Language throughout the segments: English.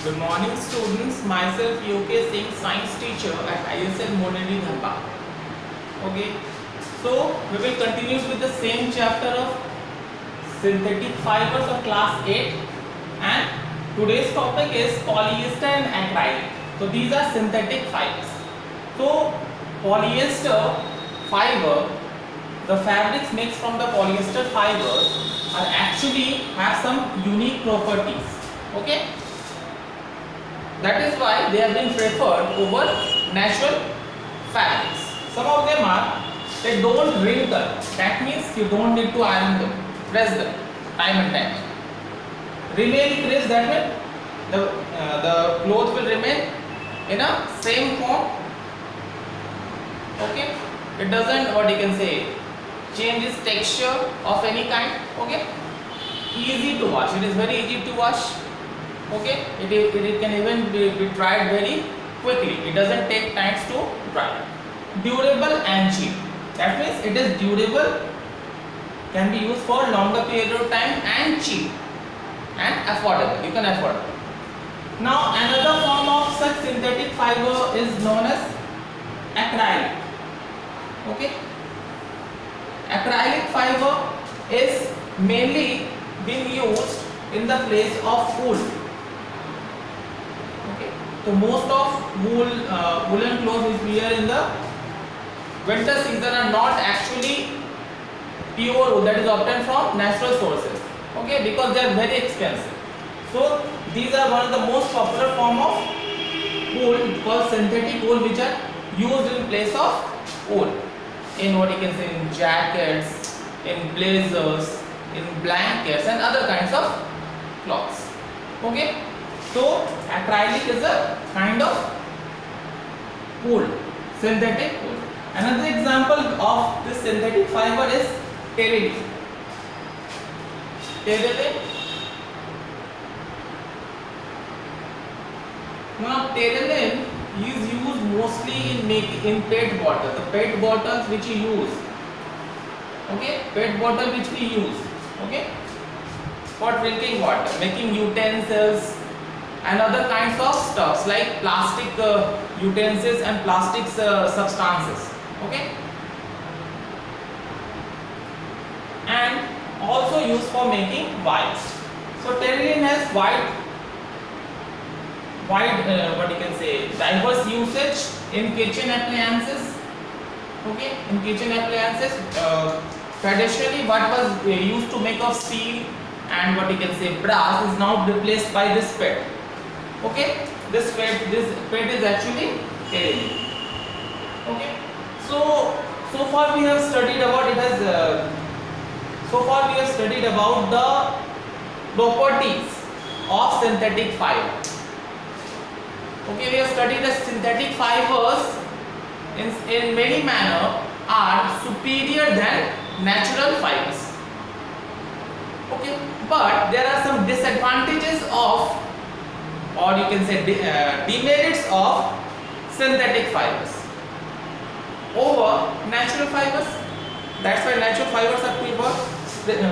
Good morning students, myself UK Singh, science teacher at ISL Modernity Dhanbad. Okay, so we will continue with the same chapter of synthetic fibers of class 8, and today's topic is polyester and acrylic. So these are synthetic fibers. So polyester fiber, the fabrics made from the polyester fibers are actually have some unique properties. Okay, that is why they have been preferred over natural fabrics. Some of them are, they don't wrinkle. That means you don't need to iron them, press them time and time. Remain crisp, that means the cloth will remain in a same form. Okay, it doesn't, what you can say, change its texture of any kind. Okay, easy to wash. It is very easy to wash. Okay, it can even be dried very quickly. It doesn't take time to dry. Durable and cheap. That means it is durable, can be used for longer period of time, and cheap and affordable. You can afford it. Now another form of such synthetic fiber is known as acrylic. Okay, acrylic fiber is mainly being used in the place of wool. Okay, so most of woolen clothes which we wear in the winter season are not actually pure wool, that is obtained from natural sources. Okay, because they are very expensive. So these are one of the most popular form of wool called synthetic wool, which are used in place of wool in, what you can say, in jackets, in blazers, in blankets and other kinds of cloths. Okay, so acrylic is a kind of wool, synthetic wool. Another example of this synthetic fiber is terylene. Terylene. Now terylene is used mostly in PET bottles. The PET bottles which you use. Okay, PET bottle which we use. Okay, for drinking water, making utensils and other kinds of stuffs like plastic utensils and plastic substances. Okay, and also used for making wines. So terylene has wide what you can say, diverse usage in kitchen appliances. Okay, in kitchen appliances, traditionally what was used to make of steel and, what you can say, brass is now replaced by this PET. Okay, this PET is actually terylene. Okay, so far we have studied about it as so far we have studied about the properties of synthetic fiber. Okay, we have studied the synthetic fibers in many manner are superior than natural fibers. Okay, but there are some disadvantages of, or you can say demerits of synthetic fibers over natural fibers. That's why natural fibers are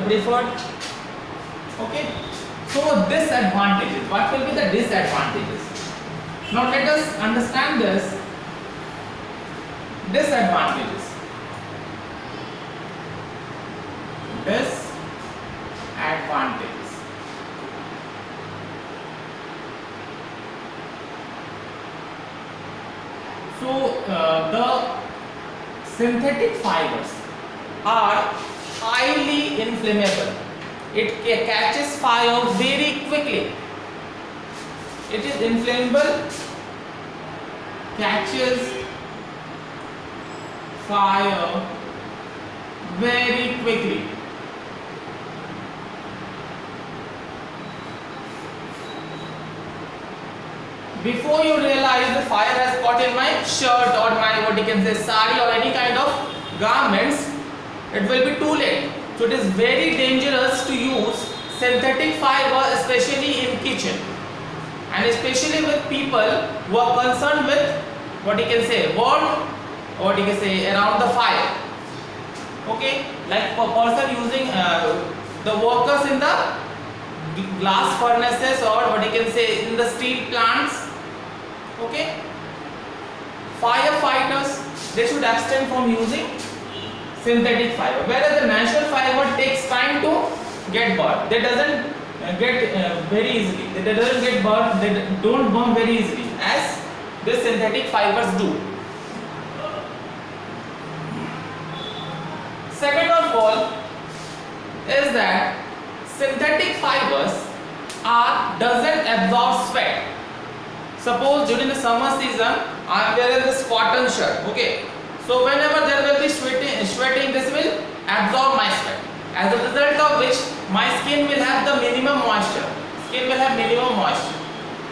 preferred. Okay, so disadvantages. What will be the disadvantages? Now let us understand this. Disadvantages. Disadvantages. So the synthetic fibers are highly inflammable. It catches fire very quickly. It is inflammable, catches fire very quickly. Before you realize the fire has caught in my shirt or my, what you can say, sari or any kind of garments, it will be too late. So it is very dangerous to use synthetic fiber, especially in kitchen, and especially with people who are concerned with, what you can say, warmth, what you can say, around the fire. Okay, like a person using the workers in the glass furnaces or what you can say in the steel plants. Okay, firefighters, they should abstain from using synthetic fiber, whereas the natural fiber takes time to get burned. They doesn't get very easily. They doesn't get burned. They don't burn very easily as the synthetic fibers do. Second of all is that synthetic fibers doesn't absorb sweat. Suppose during the summer season I am wearing this cotton shirt. Okay, so whenever there will be sweating, this will absorb my sweat. As a result of which my skin will have the minimum moisture.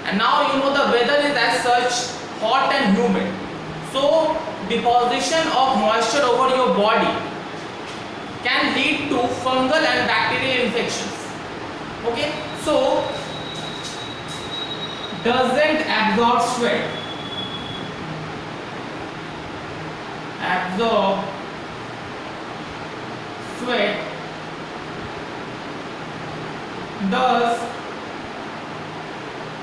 And now you know the weather is as such hot and humid. So deposition of moisture over your body can lead to fungal and bacterial infections. Okay, so doesn't absorb sweat. Absorb sweat, thus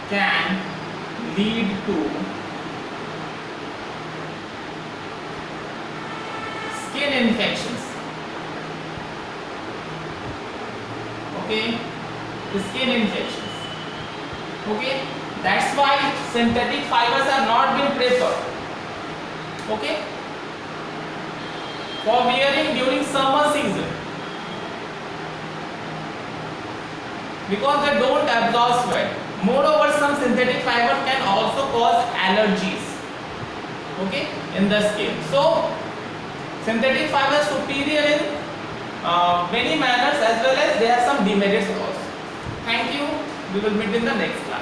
can lead to skin infections. Okay, the skin infections. Okay, that's why synthetic fibers have not been preferred. Okay, for wearing during summer season, because they don't absorb sweat. Moreover, some synthetic fibers can also cause allergies, okay, in the skin. So synthetic fibers superior in many manners, as well as they have some demerits also. Thank you. We will meet in the next class.